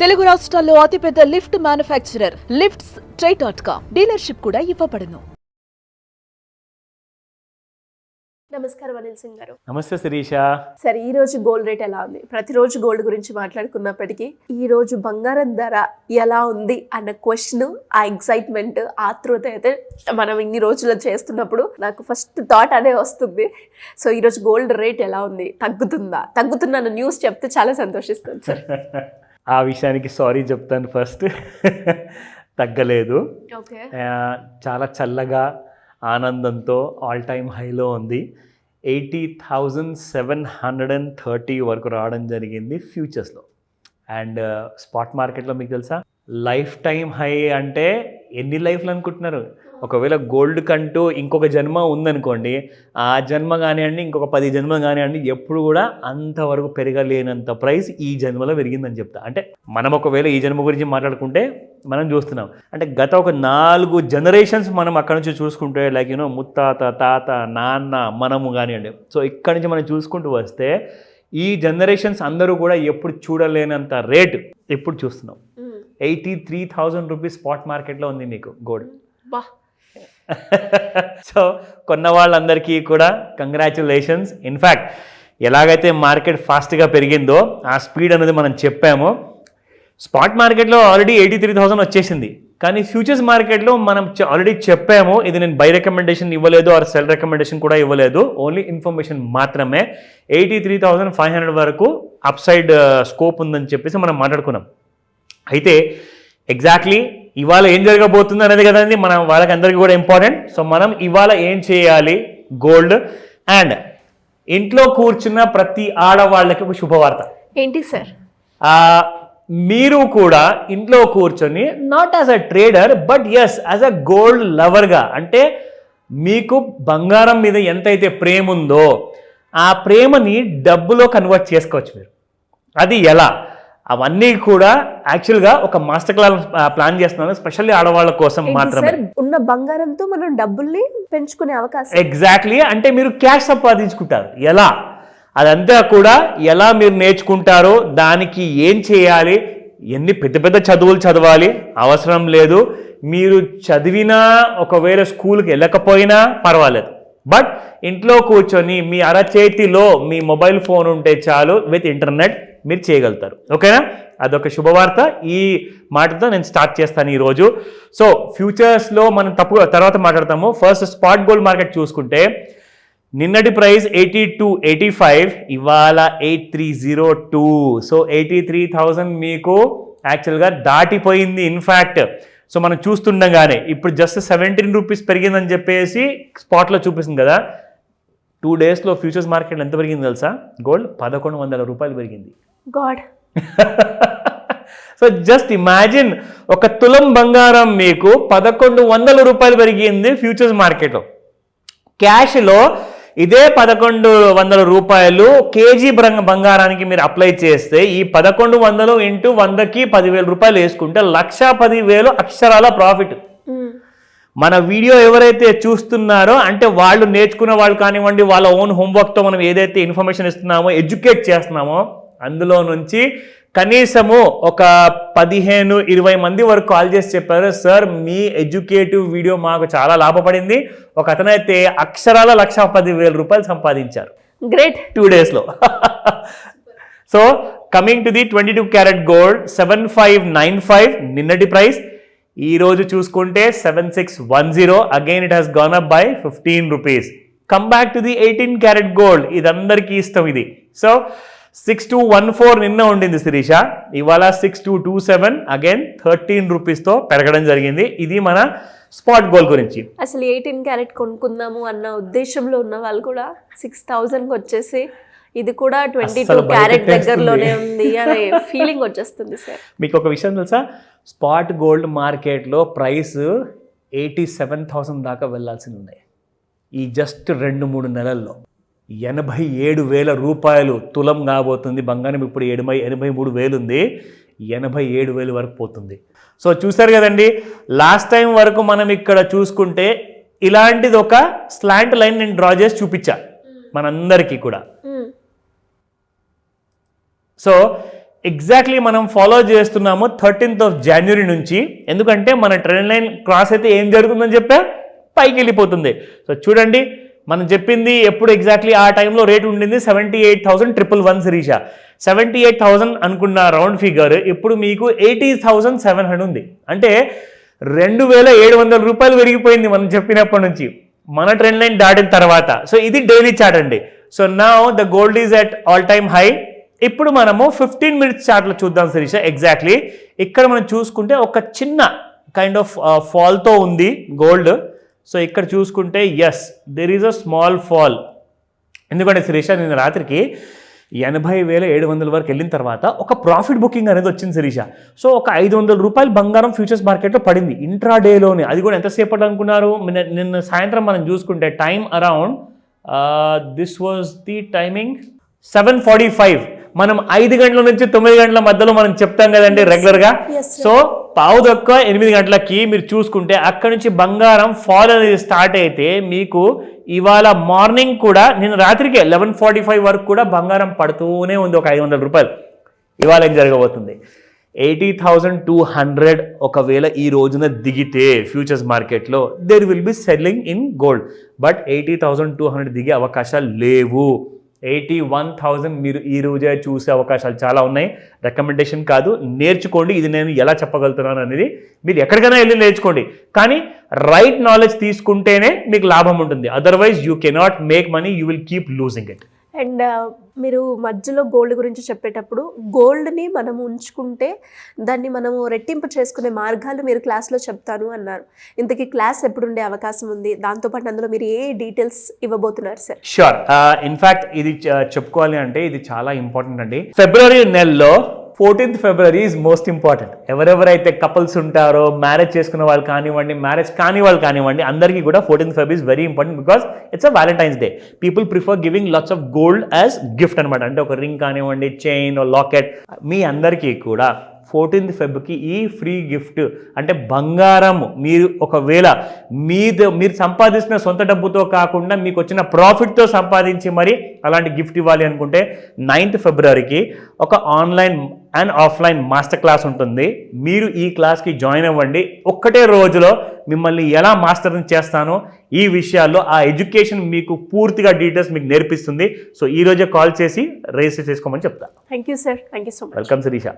తెలుగు రాష్ట్రాల్లో అతిపెద్ద lift manufacturer lifts ట్రై.com dealership కూడా ఇవ్వబడును. నమస్కారం అనిల్ సింగ్ గారు. నమస్తే శిరీష. సరే, ఈ రోజు గోల్డ్ రేట్ ఎలా ఉంది? ప్రతిరోజు గోల్డ్ గురించి మాట్లాడుకున్నప్పటికీ ఈ రోజు బంగారం ధర ఎలా ఉంది అన్న క్వశ్చన్, ఆ ఎక్సైట్మెంట్, ఆతృత అయితే మనం ఇన్ని రోజులు చేస్తున్నప్పుడు నాకు ఫస్ట్ థాట్ అనే వస్తుంది. సో ఈ రోజు గోల్డ్ రేట్ ఎలా ఉంది? తగ్గుతున్న న్యూస్ చెప్తే చాలా సంతోషిస్తాను సార్. ఆ విషయానికి సారీ చెప్తాను ఫస్ట్. తగ్గలేదు. ఓకే. చాలా చల్లగా ఆనందంతో ఆల్ టైమ్ హైలో ఉంది. 80,730 వరకు రావడం జరిగింది ఫ్యూచర్స్లో. అండ్ స్పాట్ మార్కెట్లో మీకు తెలుసా, లైఫ్ టైం హై అంటే ఎన్ని లైఫ్లు అనుకుంటున్నారు? ఒకవేళ గోల్డ్ కంటూ ఇంకొక జన్మ ఉందనుకోండి, ఆ జన్మ కానివ్వండి, ఇంకొక 10 జన్మలు కానివ్వండి, ఎప్పుడు కూడా అంతవరకు పెరగలేనంత ప్రైస్ ఈ జన్మలో పెరిగిందని చెప్తా. అంటే మనం ఒకవేళ ఈ జన్మ గురించి మాట్లాడుకుంటే మనం చూస్తున్నాం, అంటే గత ఒక 4 జనరేషన్స్ మనం అక్కడ నుంచి చూసుకుంటే, లైక్ ముత్తాత, తాత, నాన్న, మనము కానివ్వండి. సో ఇక్కడ నుంచి మనం చూసుకుంటూ వస్తే ఈ జనరేషన్స్ అందరూ కూడా ఎప్పుడు చూడలేనంత రేట్ ఎప్పుడు చూస్తున్నాం. 83,000 రూపీస్ స్పాట్ మార్కెట్లో ఉంది మీకు గోల్డ్. సో కొన్న వాళ్ళందరికీ కూడా కంగ్రాచ్యులేషన్స్. ఇన్ఫ్యాక్ట్ ఎలాగైతే మార్కెట్ ఫాస్ట్గా పెరిగిందో ఆ స్పీడ్ అనేది మనం చెప్పామో, స్పాట్ మార్కెట్లో ఆల్రెడీ 83,000 వచ్చేసింది. కానీ ఫ్యూచర్స్ మార్కెట్లో మనం ఆల్రెడీ చెప్పాము, ఇది నేను బై రికమెండేషన్ ఇవ్వలేదు ఆర్ సెల్ రికమెండేషన్ కూడా ఇవ్వలేదు, ఓన్లీ ఇన్ఫర్మేషన్ మాత్రమే. 83,500 వరకు అప్ సైడ్ స్కోప్ ఉందని చెప్పేసి మనం మాట్లాడుకున్నాం. అయితే ఎగ్జాక్ట్లీ ఇవాళ ఏం జరగబోతుంది అనేది కదండి మనం వాళ్ళకి అందరికీ కూడా ఇంపార్టెంట్. సో మనం ఇవాళ ఏం చేయాలి? గోల్డ్ అండ్ ఇంట్లో కూర్చున్న ప్రతి ఆడవాళ్ళకి ఒక శుభవార్త. ఏంటి సార్? మీరు కూడా ఇంట్లో కూర్చొని not as a trader but as as a gold లవర్గా, అంటే మీకు బంగారం మీద ఎంతైతే ప్రేమ ఉందో ఆ ప్రేమని డబ్బులో కన్వర్ట్ చేసుకోవచ్చు మీరు. అది ఎలా? అవన్నీ కూడా యాక్చువల్గా ఒక మాస్టర్ క్లాస్ ప్లాన్ చేస్తున్నాను, స్పెషల్లీ ఆడవాళ్ళ కోసం మాత్రమే. ఉన్న బంగారంతో మనం డబ్బుల్ని పెంచుకునే అవకాశం. ఎగ్జాక్ట్లీ. అంటే మీరు క్యాష్ సంపాదించుకుంటారు. ఎలా? అదంతా కూడా ఎలా మీరు నేర్చుకుంటారో, దానికి ఏం చేయాలి, ఎన్ని పెద్ద పెద్ద చదువులు చదవాలి అవసరం లేదు. మీరు చదివినా, ఒకవేళ స్కూల్కి వెళ్ళకపోయినా పర్వాలేదు, బట్ ఇంట్లో కూర్చొని మీ అరచేతిలో మీ మొబైల్ ఫోన్ ఉంటే చాలు, విత్ ఇంటర్నెట్ మీరు చేయగలుగుతారు. ఓకేనా? అదొక శుభవార్త. ఈ మాటతో నేను స్టార్ట్ చేస్తాను ఈరోజు. సో ఫ్యూచర్స్లో మనం తర్వాత మాట్లాడతాము. ఫస్ట్ స్పాట్ గోల్డ్ మార్కెట్ చూసుకుంటే నిన్నటి ప్రైస్ 8285, ఇవాళ 8302. సో 83,000 మీకు యాక్చువల్గా దాటిపోయింది. ఇన్ఫ్యాక్ట్ సో మనం చూస్తుండగానే ఇప్పుడు జస్ట్ 17 రూపీస్ పెరిగిందని చెప్పేసి స్పాట్లో చూపిస్తుంది కదా. 2 డేస్లో ఫ్యూచర్స్ మార్కెట్ ఎంత పెరిగింది తెలుసా? గోల్డ్ 1,100 రూపాయలు పెరిగింది. గాడ్. సో జస్ట్ ఇమాజిన్, ఒక తులం బంగారం మీకు 1,100 రూపాయలు పెరిగింది ఫ్యూచర్స్ మార్కెట్లో. క్యాష్లో ఇదే 1,100 రూపాయలు కేజీ బంగారానికి మీరు అప్లై చేస్తే, ఈ 1,100 ఇంటూ 100కి 10,000 రూపాయలు వేసుకుంటే 1,10,000 అక్షరాల ప్రాఫిట్. మన వీడియో ఎవరైతే చూస్తున్నారో, అంటే వాళ్ళు నేర్చుకున్న వాళ్ళు కానివ్వండి, వాళ్ళ ఓన్ హోంవర్క్తో మనం ఏదైతే ఇన్ఫర్మేషన్ ఇస్తున్నామో, ఎడ్యుకేట్ చేస్తున్నామో, అందులో నుంచి కనీసము ఒక 15-20 మంది వరకు కాల్ చేసి చెప్పారు, సార్ మీ ఎడ్యుకేటివ్ వీడియో మాకు చాలా లాభపడింది. ఒక అతనైతే అక్షరాల 1,10,000 రూపాయలు సంపాదించారు. గ్రేట్. 2 డేస్లో. So coming to the 22 carat gold 7595 నిన్నటి ప్రైస్. ఈ రోజు చూసుకుంటే 7610. Again it has gone up by 15 rupees. Come back to the 18 carat gold. ఇది అందరికీ ఇష్టం ఇది. సో 6214 నిన్న ఉండింది శిరీష, ఇవాళ 6227, అగైన్ 13 రూపీస్తో పెరగడం జరిగింది. ఇది మన స్పాట్ గోల్డ్ గురించి. అసలు 18 క్యారెట్ కొనుక్కుందాము అన్న ఉద్దేశంలో ఉన్న వాళ్ళు కూడా 6,000కి వచ్చేసి ఇది కూడా 22 క్యారెట్ దగ్గరలోనే ఉంది అనే ఫీలింగ్ వచ్చేస్తుంది సార్. మీకు ఒక విషయం తెలుసా? స్పాట్ గోల్డ్ మార్కెట్లో ప్రైస్ 87,000 దాకా వెళ్ళాల్సి ఉన్నాయి ఈ జస్ట్ 2-3 నెలల్లో. 87,000 రూపాయలు తులం కాబోతుంది బంగారం. ఇప్పుడు 83,000 ఉంది, 87,000 వరకు పోతుంది. సో చూసారు కదండి, లాస్ట్ టైం వరకు మనం ఇక్కడ చూసుకుంటే ఇలాంటిది ఒక స్లాంట్ లైన్ నేను డ్రా చేసి చూపించా మనందరికీ కూడా. సో ఎగ్జాక్ట్లీ మనం ఫాలో చేస్తున్నాము 13th of January నుంచి. ఎందుకంటే మన ట్రెండ్ లైన్ క్రాస్ అయితే ఏం జరుగుతుందని చెప్పా, పైకి వెళ్ళిపోతుంది. సో చూడండి, మనం చెప్పింది ఎప్పుడు ఎగ్జాక్ట్లీ ఆ టైంలో రేట్ ఉండింది 78,111 శిరీష. 78,000 అనుకున్న రౌండ్ ఫిగర్ ఇప్పుడు మీకు 80,700 ఉంది. అంటే 2,700 రూపాయలు పెరిగిపోయింది మనం చెప్పినప్పటి నుంచి, మన ట్రెండ్ లైన్ దాటిన తర్వాత. సో ఇది డైలీ చార్ట్ అండి. So now the gold is at all time high. ఇప్పుడు మనము 15 minutes చార్ట్లో చూద్దాం శిరీష. ఎగ్జాక్ట్లీ ఇక్కడ మనం చూసుకుంటే ఒక చిన్న కైండ్ ఆఫ్ ఫాల్తో ఉంది గోల్డ్. సో ఇక్కడ చూసుకుంటే yes, there is a small fall. ఎందుకంటే శిరీష నిన్న రాత్రికి 80,700 వరకు వెళ్ళిన తర్వాత ఒక ప్రాఫిట్ బుకింగ్ అనేది వచ్చింది శిరీష. సో ఒక 500 రూపాయలు బంగారం ఫ్యూచర్స్ మార్కెట్లో పడింది ఇంట్రాడేలోనే. అది కూడా ఎంతసేపటి అనుకున్నారు, నిన్న సాయంత్రం మనం చూసుకుంటే time around this was the timing 7:45. మనం 5 గంటల నుంచి 9 గంటల మధ్యలో మనం చెప్తాం కదండి రెగ్యులర్గా. సో 7:08 గంటలకి మీరు చూసుకుంటే అక్కడ నుంచి బంగారం ఫాల్ అనేది స్టార్ట్ అయితే మీకు ఇవాళ మార్నింగ్ కూడా నిన్న రాత్రికి 11:45 వరకు కూడా బంగారం పడుతూనే ఉంది ఒక 500 రూపాయలు. ఇవాళ ఏం జరగబోతుంది, 80,200 ఒకవేళ ఈ రోజున దిగితే ఫ్యూచర్స్ మార్కెట్లో there will be selling in gold. But 80,200 దిగే అవకాశాలు లేవు. 81,000 మీరు ఈ రోజే చూసే అవకాశాలు చాలా ఉన్నాయి. రికమెండేషన్ కాదు, నేర్చుకోండి. ఇది నేను ఎలా చెప్పగలుగుతున్నాను అనేది మీరు ఎక్కడికైనా వెళ్ళి నేర్చుకోండి. కానీ రైట్ నాలెడ్జ్ తీసుకుంటేనే మీకు లాభం ఉంటుంది. Otherwise you cannot make money, you will keep losing it. And మీరు మధ్యలో గోల్డ్ గురించి చెప్పేటప్పుడు గోల్డ్ని మనం ఉంచుకుంటే దాన్ని మనము రెట్టింపు చేసుకునే మార్గాలు మీరు క్లాస్లో చెప్తాను అన్నారు. ఇంతకీ క్లాస్ ఎప్పుడు ఉండే అవకాశం ఉంది, దాంతోపాటు అందులో మీరు ఏ డీటెయిల్స్ ఇవ్వబోతున్నారు సార్? షూర్. ఇన్ఫ్యాక్ట్ ఇది చెప్పుకోవాలి అంటే ఇది చాలా ఇంపార్టెంట్ అండి. ఫిబ్రవరి నెలలో 14th February is most important. ఎవరెవరైతే కపుల్స్ ఉంటారో, మ్యారేజ్ చేసుకున్న వాళ్ళు కానివ్వండి, మ్యారేజ్ కాని వాళ్ళు కానివ్వండి, అందరికీ కూడా 14th February is very important because it's a Valentine's day. People prefer giving lots of gold as gift అనమాట. అంటే ఒక రింగ్ కానివ్వండి, చైన్, లాకెట్. మీ అందరికీ కూడా 14th February ఈ ఫ్రీ గిఫ్ట్ అంటే బంగారం మీరు ఒకవేళ మీరు సంపాదిస్తున్న సొంత డబ్బుతో కాకుండా మీకు వచ్చిన ప్రాఫిట్తో సంపాదించి మరి అలాంటి గిఫ్ట్ ఇవ్వాలి అనుకుంటే 9th February ఒక online and offline master class ఉంటుంది. మీరు ఈ క్లాస్కి జాయిన్ అవ్వండి. ఒక్కటే రోజులో మిమ్మల్ని ఎలా మాస్టరింగ్ చేస్తానో ఈ విషయాల్లో ఆ ఎడ్యుకేషన్ మీకు పూర్తిగా డీటెయిల్స్ మీకు నేర్పిస్తుంది. సో ఈ రోజే కాల్ చేసి రిజిస్టర్ చేసుకోమని చెప్తాను. Thank you sir. Thank you so much. Welcome Sirisha.